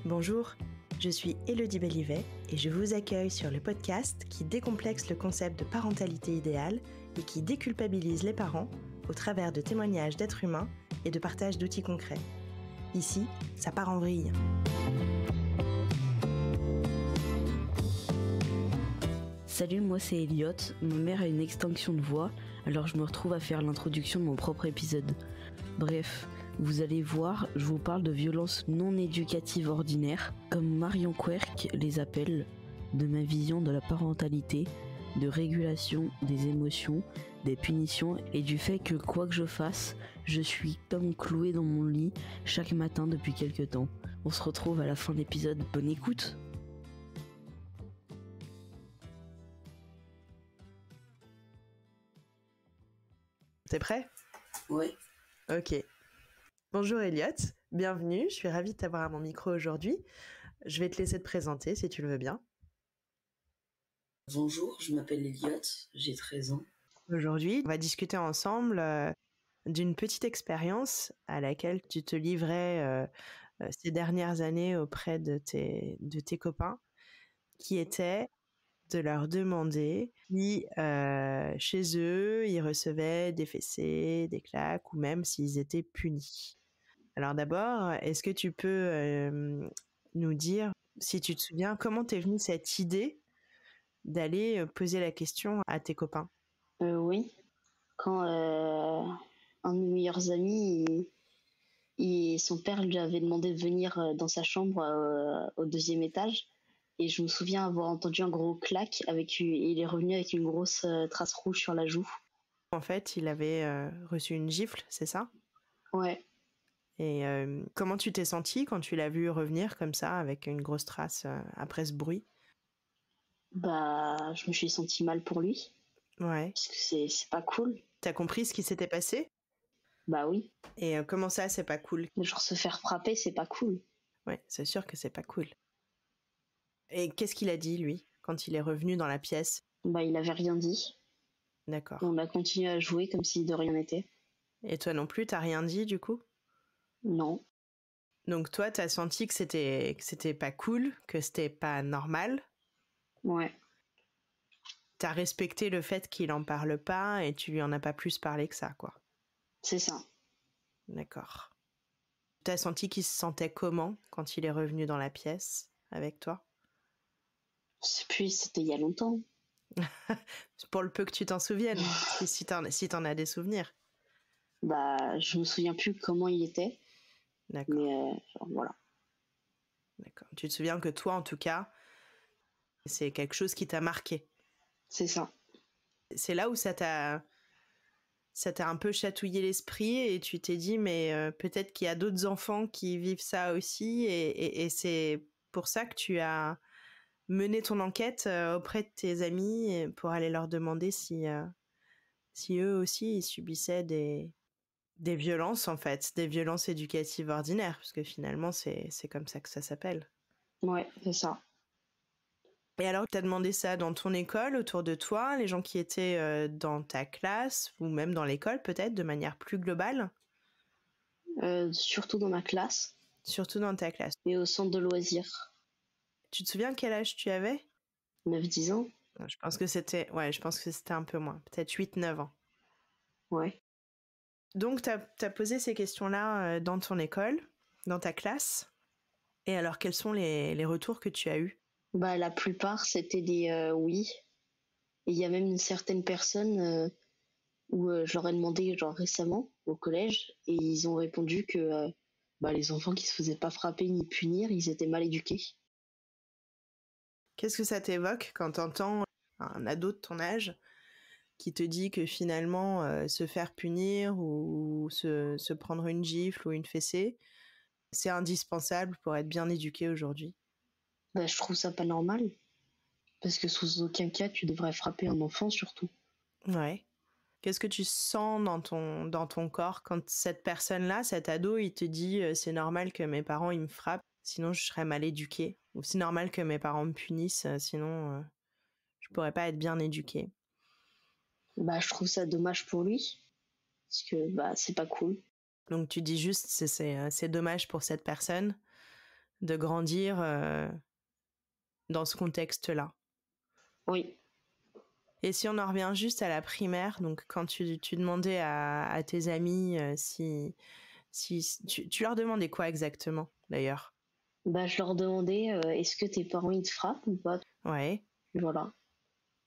Bonjour, je suis Élodie Bellivet et je vous accueille sur le podcast qui décomplexe le concept de parentalité idéale et qui déculpabilise les parents au travers de témoignages d'êtres humains et de partage d'outils concrets. Ici, ça part en vrille. Salut, moi c'est Elliot. Ma mère a une extinction de voix, alors je me retrouve à faire l'introduction de mon propre épisode. Bref, vous allez voir, je vous parle de violences non éducatives ordinaires, comme Marion Querc les appelle, de ma vision de la parentalité, de régulation des émotions, des punitions et du fait que quoi que je fasse, je suis comme cloué dans mon lit chaque matin depuis quelques temps. On se retrouve à la fin de l'épisode, bonne écoute! T'es prêt ? Ouais. Ok. Bonjour Elliot, bienvenue, je suis ravie de t'avoir à mon micro aujourd'hui. Je vais te laisser te présenter si tu le veux bien. Bonjour, je m'appelle Elliot, j'ai 13 ans. Aujourd'hui, on va discuter ensemble d'une petite expérience à laquelle tu te livrais ces dernières années auprès de tes copains, qui était de leur demander si chez eux, ils recevaient des fessées, des claques, ou même s'ils étaient punis. Alors d'abord, est-ce que tu peux nous dire, si tu te souviens, comment t'es venue cette idée d'aller poser la question à tes copains ? Oui, quand un de mes meilleurs amis, son père lui avait demandé de venir dans sa chambre au deuxième étage. Et je me souviens avoir entendu un gros clac, il est revenu avec une grosse trace rouge sur la joue. En fait, il avait reçu une gifle, c'est ça ? Ouais. Et comment tu t'es sentie quand tu l'as vu revenir comme ça, avec une grosse trace après ce bruit ? Bah, je me suis sentie mal pour lui. Ouais. Parce que c'est pas cool. T'as compris ce qui s'était passé ? Bah oui. Et comment ça, c'est pas cool ? Genre se faire frapper, c'est pas cool. Ouais, c'est sûr que c'est pas cool. Et qu'est-ce qu'il a dit, lui, quand il est revenu dans la pièce ? Bah, il avait rien dit. D'accord. On a continué à jouer comme si de rien n'était. Et toi non plus, t'as rien dit, du coup ? Non. Donc toi, t'as senti que c'était pas cool, que c'était pas normal. Ouais. T'as respecté le fait qu'il en parle pas et tu lui en as pas plus parlé que ça, quoi. C'est ça. D'accord. T'as senti qu'il se sentait comment quand il est revenu dans la pièce avec toi ? Puis c'était il y a longtemps. Pour le peu que tu t'en souviennes, si t'en as des souvenirs. Bah, je me souviens plus comment il était. D'accord. Mais voilà. D'accord. Tu te souviens que toi, en tout cas, c'est quelque chose qui t'a marqué. C'est ça. C'est là où ça t'a un peu chatouillé l'esprit et tu t'es dit, mais peut-être qu'il y a d'autres enfants qui vivent ça aussi et c'est pour ça que tu as mené ton enquête auprès de tes amis pour aller leur demander si eux aussi ils subissaient des violences, en fait, des violences éducatives ordinaires, parce que finalement c'est comme ça que ça s'appelle. Ouais, c'est ça. Et alors, t'as demandé ça dans ton école, autour de toi, les gens qui étaient dans ta classe, ou même dans l'école peut-être, de manière plus globale ? Surtout dans ma classe Surtout dans ta classe. et au centre de loisirs. Tu te souviens quel âge tu avais ? 9-10 ans. Je pense que c'était un peu moins, peut-être 8-9 ans. Ouais. Donc, t'as posé ces questions-là dans ton école, dans ta classe. Et alors, quels sont les retours que tu as eus ? Bah, la plupart, c'était des oui. Et il y a même une certaine personne où je leur ai demandé, genre récemment, au collège, et ils ont répondu que les enfants qui se faisaient pas frapper ni punir, ils étaient mal éduqués. Qu'est-ce que ça t'évoque quand t'entends un ado de ton âge qui te dit que finalement, se faire punir ou se prendre une gifle ou une fessée, c'est indispensable pour être bien éduqué aujourd'hui ? Bah, je trouve ça pas normal. Parce que sous aucun cas, tu devrais frapper un enfant, surtout. Ouais. Qu'est-ce que tu sens dans ton corps quand cette personne-là, cet ado, il te dit c'est normal que mes parents ils me frappent, sinon je serais mal éduqué, ou c'est normal que mes parents me punissent, sinon je pourrais pas être bien éduqué. Bah, je trouve ça dommage pour lui. Parce que c'est pas cool. Donc tu dis juste c'est dommage pour cette personne, de grandir dans ce contexte-là. Oui. Et si on en revient juste à la primaire, donc quand tu demandais à tes amis si tu leur demandais quoi exactement, d'ailleurs? Bah, je leur demandais est-ce que tes parents ils te frappent ou pas? Ouais, Voilà.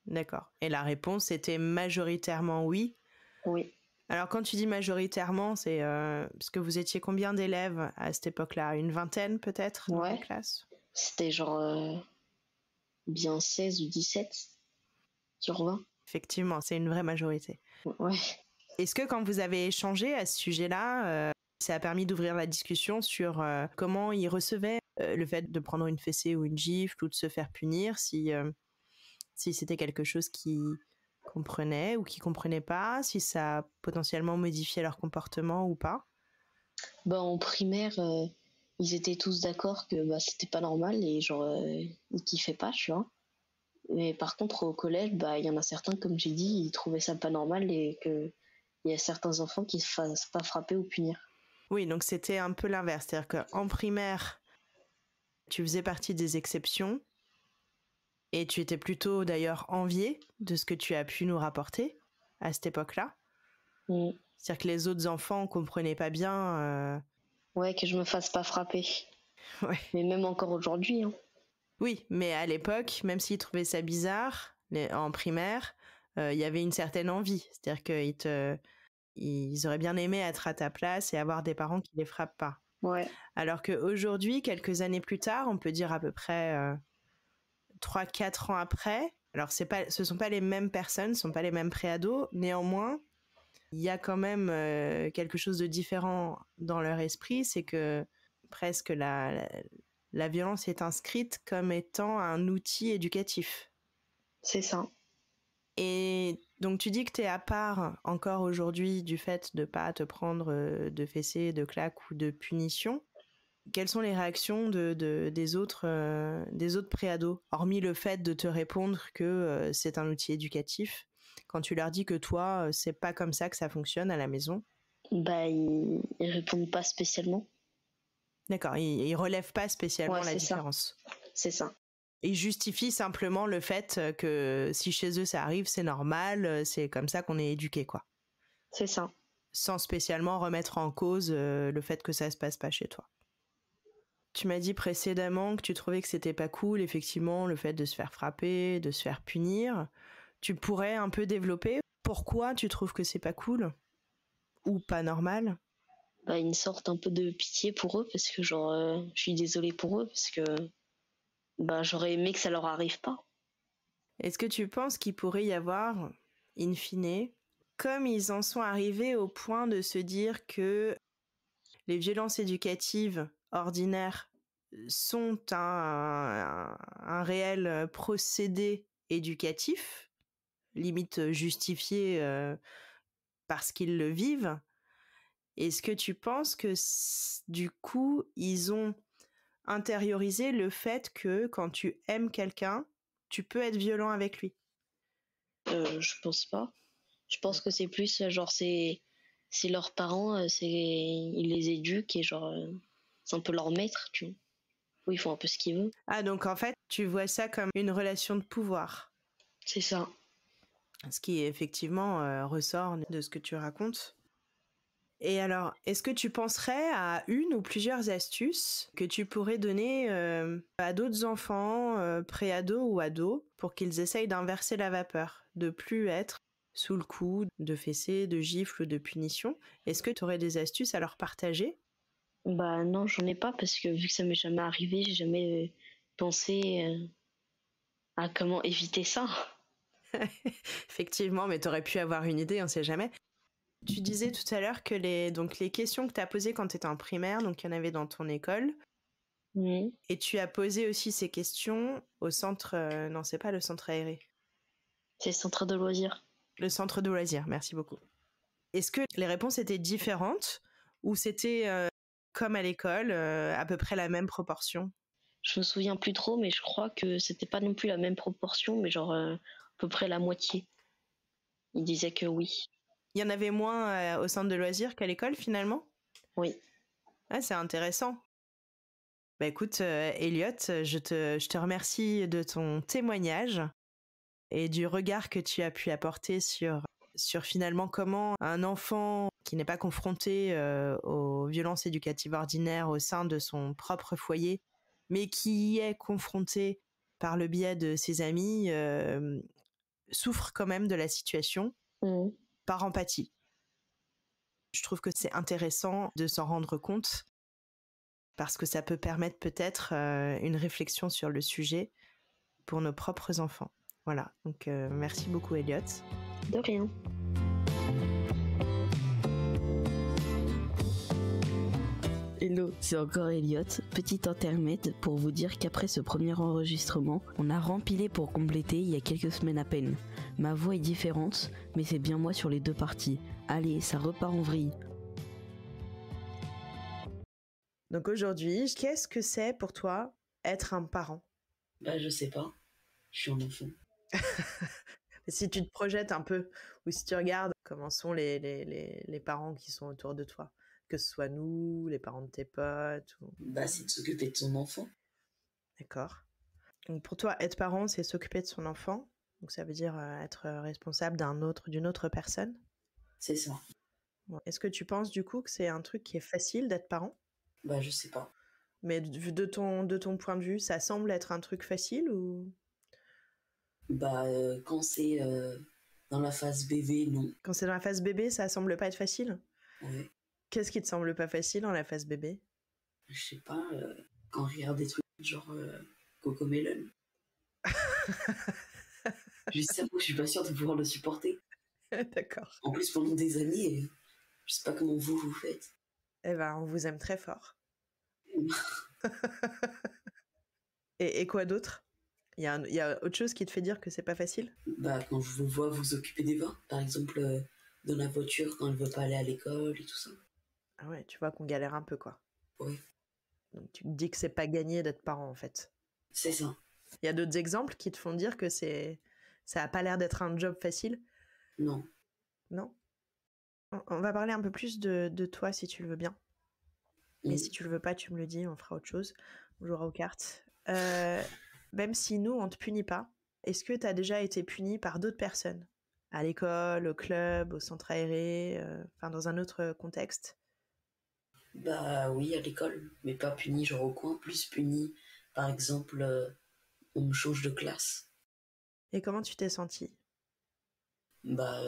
d'accord. Et la réponse était majoritairement oui. Oui. Alors quand tu dis majoritairement, c'est parce que vous étiez combien d'élèves à cette époque-là? Une vingtaine peut-être dans la Ouais. classe? C'était genre bien 16 ou 17 sur 20. Effectivement, c'est une vraie majorité. Ouais. Est-ce que quand vous avez échangé à ce sujet-là, ça a permis d'ouvrir la discussion sur comment ils recevaient le fait de prendre une fessée ou une gifle ou de se faire punir, si c'était quelque chose qu'ils comprenaient ou qu'ils comprenaient pas, si ça a potentiellement modifié leur comportement ou pas? Bah, en primaire, ils étaient tous d'accord que bah, c'était pas normal et genre, ils kiffaient pas, tu vois. Mais par contre, au collège, bah, il y en a certains, comme j'ai dit, ils trouvaient ça pas normal et qu'il y a certains enfants qui se fassent pas frapper ou punir. Oui, donc c'était un peu l'inverse. C'est-à-dire qu'en primaire, tu faisais partie des exceptions et tu étais plutôt d'ailleurs envié de ce que tu as pu nous rapporter à cette époque-là. Mm. C'est-à-dire que les autres enfants comprenaient pas bien. Ouais, que je me fasse pas frapper. Ouais. Mais même encore aujourd'hui. Hein. Oui, mais à l'époque, même s'ils trouvaient ça bizarre, en primaire, il y avait une certaine envie. C'est-à-dire qu'ils auraient bien aimé être à ta place et avoir des parents qui les frappent pas. Ouais. Alors qu'aujourd'hui, quelques années plus tard, on peut dire à peu près 3-4 ans après, alors ce sont pas les mêmes personnes, ce sont pas les mêmes préados, néanmoins, il y a quand même quelque chose de différent dans leur esprit, c'est que presque la violence est inscrite comme étant un outil éducatif. C'est ça. Et donc tu dis que tu es à part encore aujourd'hui du fait de pas te prendre de fessées, de claques ou de punitions. Quelles sont les réactions des autres préados, hormis le fait de te répondre que c'est un outil éducatif, quand tu leur dis que toi, c'est pas comme ça que ça fonctionne à la maison? Bah, ils répondent pas spécialement. D'accord, ils relèvent pas spécialement la différence. C'est ça. Ils justifient simplement le fait que si chez eux ça arrive, c'est normal, c'est comme ça qu'on est éduqué, quoi. C'est ça. Sans spécialement remettre en cause le fait que ça se passe pas chez toi. Tu m'as dit précédemment que tu trouvais que c'était pas cool, effectivement, le fait de se faire frapper, de se faire punir. Tu pourrais un peu développer pourquoi tu trouves que c'est pas cool ou pas normal? Bah, une sorte un peu de pitié pour eux parce que genre, je suis désolée pour eux parce que bah, j'aurais aimé que ça leur arrive pas. Est-ce que tu penses qu'il pourrait y avoir, in fine, comme ils en sont arrivés au point de se dire que les violences éducatives ordinaires sont un réel procédé éducatif, limite justifié parce qu'ils le vivent, est-ce que tu penses que du coup, ils ont intériorisé le fait que quand tu aimes quelqu'un, tu peux être violent avec lui? Je pense pas. Je pense que c'est plus genre c'est leurs parents, ils les éduquent et genre c'est un peu leur maître, tu vois. Oui, ils font un peu ce qu'ils veulent. Ah, donc en fait, tu vois ça comme une relation de pouvoir. C'est ça. Ce qui effectivement ressort de ce que tu racontes. Et alors, est-ce que tu penserais à une ou plusieurs astuces que tu pourrais donner à d'autres enfants, pré-ados ou ados, pour qu'ils essayent d'inverser la vapeur, de plus être sous le coup de fessées, de gifles ou de punitions? Est-ce que tu aurais des astuces à leur partager? Bah non, j'en ai pas parce que vu que ça m'est jamais arrivé, j'ai jamais pensé à comment éviter ça. Effectivement, mais tu aurais pu avoir une idée, on sait jamais. Tu disais tout à l'heure que les questions que tu as posées quand tu étais en primaire, donc il y en avait dans ton école, et tu as posé aussi ces questions au centre... non, c'est pas le centre aéré. C'est le centre de loisirs. Le centre de loisirs, merci beaucoup. Est-ce que les réponses étaient différentes ou c'était comme à l'école, à peu près la même proportion? Je me souviens plus trop, mais je crois que c'était pas non plus la même proportion, mais genre à peu près la moitié. Ils disaient que oui. Il y en avait moins au centre de loisirs qu'à l'école finalement? Oui. Ah, c'est intéressant. Bah écoute, Elliot, je te remercie de ton témoignage et du regard que tu as pu apporter sur finalement comment un enfant qui n'est pas confronté aux violences éducatives ordinaires au sein de son propre foyer, mais qui y est confronté par le biais de ses amis, souffre quand même de la situation par empathie. Je trouve que c'est intéressant de s'en rendre compte parce que ça peut permettre peut-être une réflexion sur le sujet pour nos propres enfants. Voilà, donc merci beaucoup Elliot. De rien. Hello, c'est encore Elliot. Petit intermède pour vous dire qu'après ce premier enregistrement, on a rempilé pour compléter il y a quelques semaines à peine. Ma voix est différente, mais c'est bien moi sur les deux parties. Allez, ça repart en vrille. Donc aujourd'hui, qu'est-ce que c'est pour toi être un parent ? Bah je sais pas, je suis un enfant. Si tu te projettes un peu, ou si tu regardes comment sont les parents qui sont autour de toi, que ce soit nous, les parents de tes potes. Bah c'est de s'occuper de son enfant. D'accord. Donc pour toi, être parent, c'est s'occuper de son enfant. Donc ça veut dire être responsable d'une autre personne. C'est ça. Bon. Est-ce que tu penses du coup que c'est un truc qui est facile d'être parent ? Bah je sais pas. Mais de ton point de vue, ça semble être un truc facile ou... Bah quand c'est dans la phase bébé, non. Quand c'est dans la phase bébé, ça semble pas être facile ? Ouais. Qu'est-ce qui te semble pas facile dans la phase bébé ? Je sais pas, quand on regarde des trucs genre Cocomelon. Juste ça, moi je suis pas sûre de pouvoir le supporter. D'accord. En plus pendant des années, je sais pas comment vous faites. Eh ben, on vous aime très fort. Et quoi d'autre ? Il y a autre chose qui te fait dire que c'est pas facile ? Bah quand je vous vois vous occuper d'Eva, par exemple dans la voiture quand elle veut pas aller à l'école et tout ça. Ah ouais, tu vois qu'on galère un peu, quoi. Ouais. Donc tu te dis que c'est pas gagné d'être parent, en fait. C'est ça. Il y a d'autres exemples qui te font dire que ça a pas l'air d'être un job facile ? Non. Non ? On va parler un peu plus de toi, si tu le veux bien. Mais si tu le veux pas, tu me le dis, on fera autre chose. On jouera aux cartes. Même si nous, on te punit pas, est-ce que tu as déjà été puni par d'autres personnes ? À l'école, au club, au centre aéré, dans un autre contexte ? Bah oui, à l'école, mais pas puni genre au coin, plus puni, par exemple, on me change de classe. Et comment tu t'es sentie ? Bah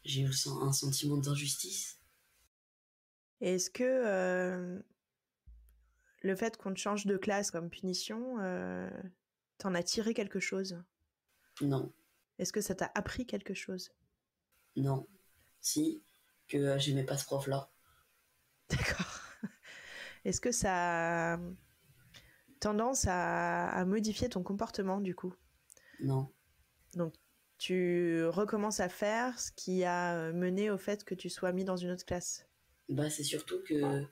j'ai eu un sentiment d'injustice. Et est-ce que le fait qu'on te change de classe comme punition, t'en as tiré quelque chose ? Non. Est-ce que ça t'a appris quelque chose ? Non. Si, que j'aimais pas ce prof-là. D'accord. Est-ce que ça a tendance à modifier ton comportement, du coup ? Non. Donc, tu recommences à faire ce qui a mené au fait que tu sois mis dans une autre classe ? Bah c'est surtout que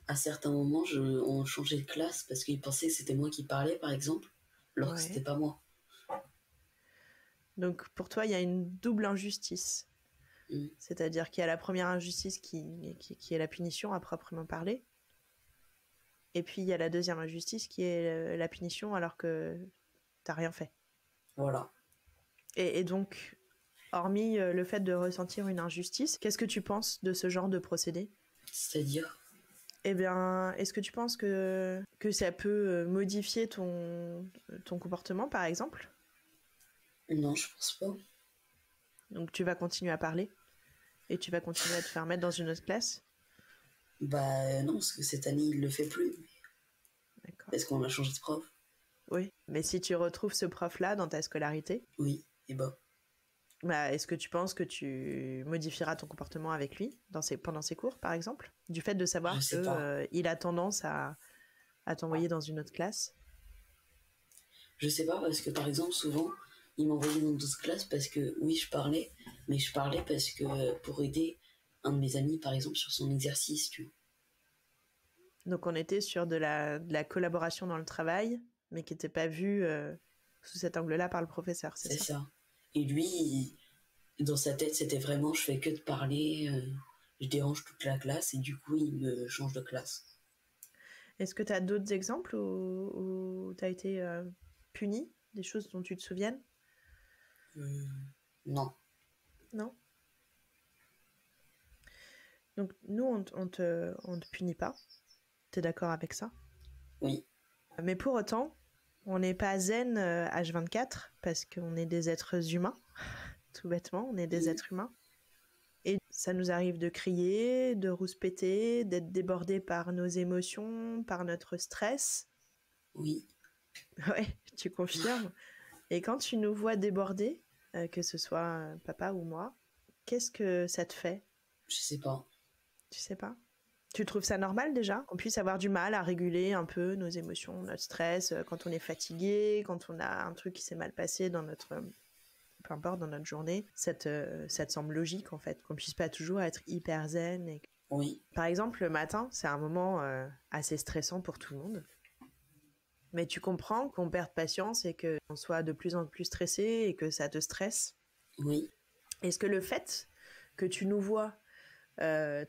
à certains moments, on changeait de classe parce qu'ils pensaient que c'était moi qui parlais, par exemple, alors que c'était pas moi. Donc pour toi, il y a une double injustice. C'est-à-dire qu'il y a la première injustice qui est la punition à proprement parler. Et puis il y a la deuxième injustice qui est la punition alors que t'as rien fait. Voilà. Et donc, hormis le fait de ressentir une injustice, qu'est-ce que tu penses de ce genre de procédé ? C'est-à-dire ? Eh bien, est-ce que tu penses que ça peut modifier ton comportement, par exemple ? Non, je pense pas. Donc tu vas continuer à parler ? Et tu vas continuer à te faire mettre dans une autre classe ? Bah non, parce que cette année, il le fait plus. D'accord. Parce qu'on a changé de prof. Oui, mais si tu retrouves ce prof-là dans ta scolarité... Oui, et bah... est-ce que tu penses que tu modifieras ton comportement avec lui pendant ses cours, par exemple ? Du fait de savoir qu'il a tendance à t'envoyer dans une autre classe ? Je sais pas, parce que par exemple, souvent, il m'envoyait dans d'autres classes parce que, oui, je parlais, mais je parlais parce que pour aider un de mes amis, par exemple, sur son exercice, tu vois. Donc on était sur de la collaboration dans le travail, mais qui n'était pas vue sous cet angle-là par le professeur, c'est ça ? C'est ça. Et lui, dans sa tête, c'était vraiment, je fais que de parler, je dérange toute la classe, et du coup, il me change de classe. Est-ce que tu as d'autres exemples où tu as été puni, des choses dont tu te souviennes? Non. Non? Donc nous, on te punit pas. T'es d'accord avec ça? Oui. Mais pour autant, on n'est pas zen H24 parce qu'on est des êtres humains, tout bêtement, on est des êtres humains. Et ça nous arrive de crier, de rouspéter, d'être débordé par nos émotions, par notre stress. Oui. Ouais, tu confirmes. Et quand tu nous vois déborder, que ce soit papa ou moi, qu'est-ce que ça te fait? Je sais pas. Tu sais pas? Tu trouves ça normal déjà qu'on puisse avoir du mal à réguler un peu nos émotions, notre stress, quand on est fatigué, quand on a un truc qui s'est mal passé dans notre, peu importe, dans notre journée, ça te semble logique en fait, qu'on puisse pas toujours être hyper zen. Oui. Par exemple, le matin, c'est un moment assez stressant pour tout le monde. Mais tu comprends qu'on perde patience et qu'on soit de plus en plus stressé et que ça te stresse. Oui. Est-ce que le fait que tu nous vois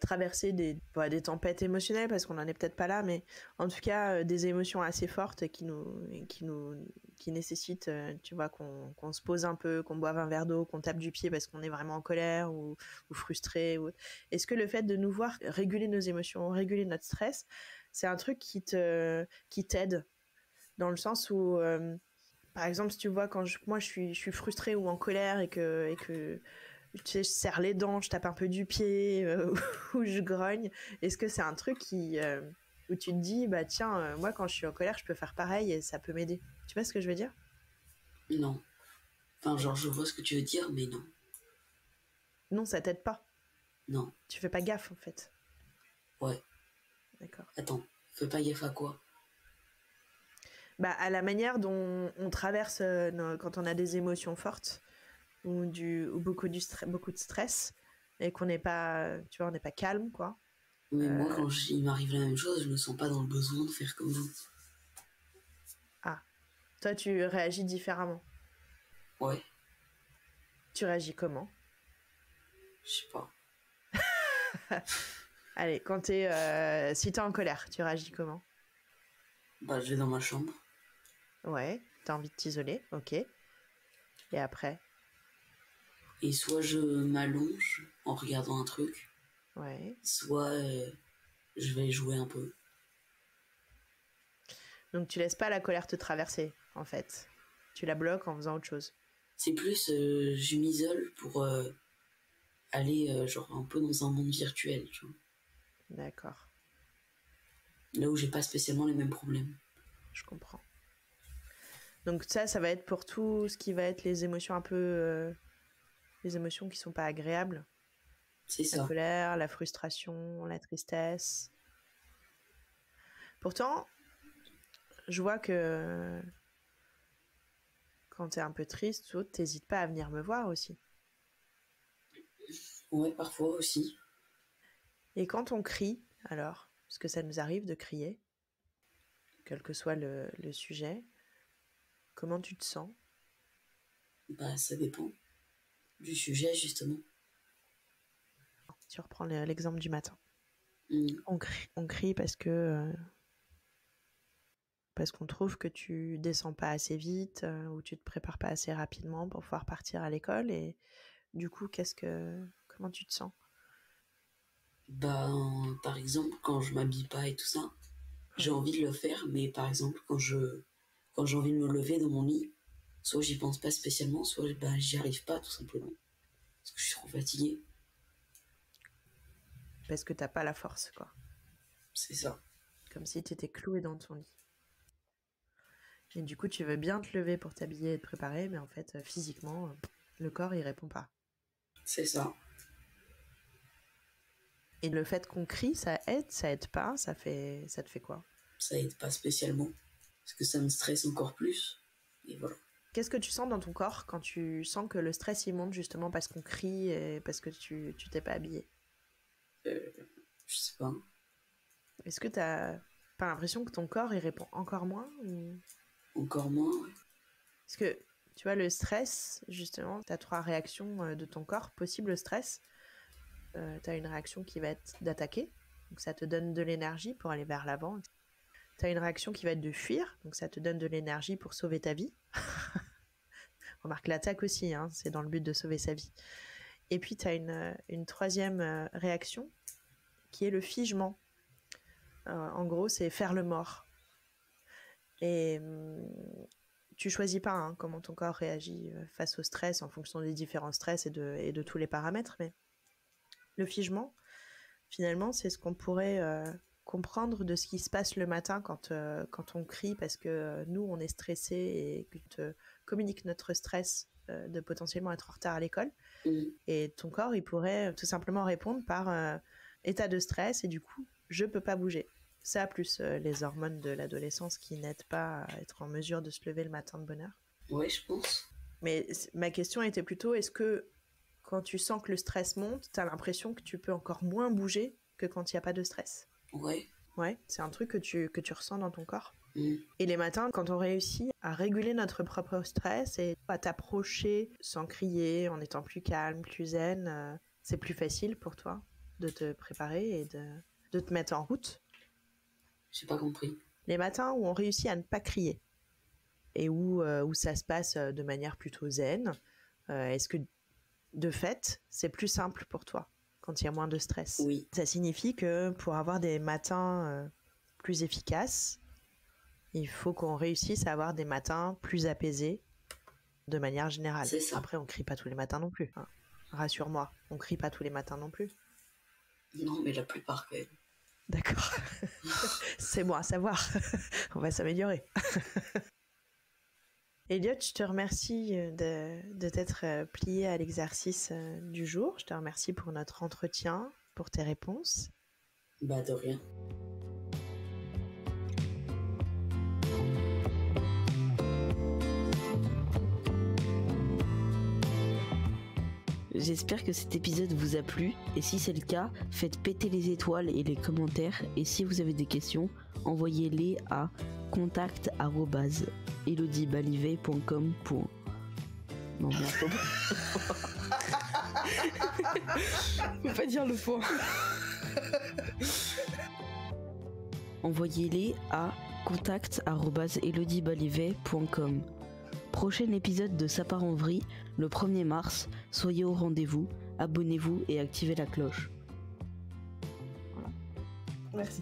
traverser des tempêtes émotionnelles, parce qu'on n'en est peut-être pas là, mais en tout cas des émotions assez fortes qui nécessitent, tu vois, qu'on se pose un peu, qu'on boive un verre d'eau, qu'on tape du pied parce qu'on est vraiment en colère ou frustré. Est-ce que le fait de nous voir réguler nos émotions, réguler notre stress, c'est un truc qui t'aide dans le sens où par exemple, si tu vois, quand moi je suis frustrée ou en colère et que tu sais, je serre les dents, je tape un peu du pied ou je grogne, est-ce que c'est un truc où tu te dis, bah tiens, moi quand je suis en colère, je peux faire pareil et ça peut m'aider? Tu vois ce que je veux dire? Non. Enfin, genre, je vois ce que tu veux dire, mais non. Non, ça t'aide pas. Non. Tu fais pas gaffe en fait. Ouais. D'accord. Attends, fais pas gaffe à quoi? Bah, à la manière dont on traverse quand on a des émotions fortes ou beaucoup de stress et qu'on n'est pas, tu vois, on n'est pas calme, quoi. Mais moi, quand il m'arrive la même chose, je me sens pas dans le besoin de faire comme vous. Ah, toi, tu réagis différemment. Ouais. Tu réagis comment? Je sais pas. Allez, si t'es en colère, tu réagis comment? Bah, je vais dans ma chambre. Ouais, t'as envie de t'isoler, ok. Et après? Et soit je m'allonge en regardant un truc, Ouais. soit je vais jouer un peu. Donc tu laisses pas la colère te traverser, en fait. Tu la bloques en faisant autre chose. C'est plus, je m'isole pour aller genre un peu dans un monde virtuel, tu vois. D'accord, Là où j'ai pas spécialement les mêmes problèmes. je comprends. Donc ça va être pour tout ce qui va être les émotions un peu... les émotions qui sont pas agréables. C'est ça. La colère, la frustration, la tristesse. Pourtant, je vois que quand t'es un peu triste ou autre, t'hésites pas à venir me voir aussi. Ouais, parfois aussi. Et quand on crie, alors, parce que ça nous arrive de crier, quel que soit le sujet, comment tu te sens? Bah, ça dépend du sujet, justement. Tu reprends l'exemple du matin. Mm. On crie parce qu'on trouve que tu descends pas assez vite ou tu te prépares pas assez rapidement pour pouvoir partir à l'école. Et du coup, comment tu te sens? Bah, par exemple, quand je m'habille pas et tout ça, j'ai envie de le faire, mais par exemple, quand j'ai envie de me lever dans mon lit, soit j'y pense pas spécialement, soit bah, j'y arrive pas tout simplement. Parce que je suis trop fatiguée. Parce que t'as pas la force, quoi. C'est ça. Comme si t'étais cloué dans ton lit. Et du coup, tu veux bien te lever pour t'habiller et te préparer, mais en fait, physiquement, le corps, il répond pas. C'est ça. Et le fait qu'on crie, ça aide pas, ça te fait quoi? Ça aide pas spécialement. Parce que ça me stresse encore plus. Et voilà. Qu'est-ce que tu sens dans ton corps quand tu sens que le stress, il monte justement parce qu'on crie et parce que tu t'es pas habillé? Je sais pas. Est-ce que t'as pas l'impression que ton corps, il répond encore moins Encore moins, ouais. Parce que, tu vois, le stress, justement, t'as 3 réactions de ton corps possibles au stress. T'as une réaction qui va être d'attaquer, donc ça te donne de l'énergie pour aller vers l'avant. tu as une réaction qui va être de fuir, donc ça te donne de l'énergie pour sauver ta vie. Remarque l'attaque aussi, hein, c'est dans le but de sauver sa vie. Et puis tu as une troisième réaction qui est le figement. En gros, c'est faire le mort. Et tu choisis pas hein, comment ton corps réagit face au stress en fonction des différents stress et de tous les paramètres, mais le figement, finalement, c'est ce qu'on pourrait comprendre de ce qui se passe le matin quand on crie parce que nous, on est stressé et que te communique notre stress de potentiellement être en retard à l'école. Et ton corps, il pourrait tout simplement répondre par état de stress et du coup, je peux pas bouger. Ça, plus les hormones de l'adolescence qui n'aident pas à être en mesure de se lever le matin de bonne heure. Ouais, je pense. Mais ma question était plutôt, est-ce que quand tu sens que le stress monte, t'as l'impression que tu peux encore moins bouger que quand il n'y a pas de stress? Ouais. Ouais, c'est un truc que tu ressens dans ton corps. Et les matins, quand on réussit à réguler notre propre stress et à t'approcher sans crier, en étant plus calme, plus zen, c'est plus facile pour toi de te préparer et de te mettre en route. J'ai pas compris. Les matins où on réussit à ne pas crier et où ça se passe de manière plutôt zen, est-ce que de fait, c'est plus simple pour toi quand il y a moins de stress? Oui. Ça signifie que pour avoir des matins plus efficaces, il faut qu'on réussisse à avoir des matins plus apaisés de manière générale. C'est ça. Après, on crie pas tous les matins non plus. Hein. Rassure-moi, on crie pas tous les matins non plus. Non, mais la plupart quand même. D'accord. C'est bon à savoir. On va s'améliorer. Elliot, je te remercie de t'être plié à l'exercice du jour. Je te remercie pour notre entretien, pour tes réponses. Bah de rien. J'espère que cet épisode vous a plu et si c'est le cas, faites péter les étoiles et les commentaires et si vous avez des questions, envoyez-les à contact@elodiebalivet.com. Non, bien faut pas dire le point. Envoyez-les à contact@elodiebalivet.com. Prochain épisode de Ça part en vrille, le 1er mars. Soyez au rendez-vous, abonnez-vous et activez la cloche. Voilà. Merci.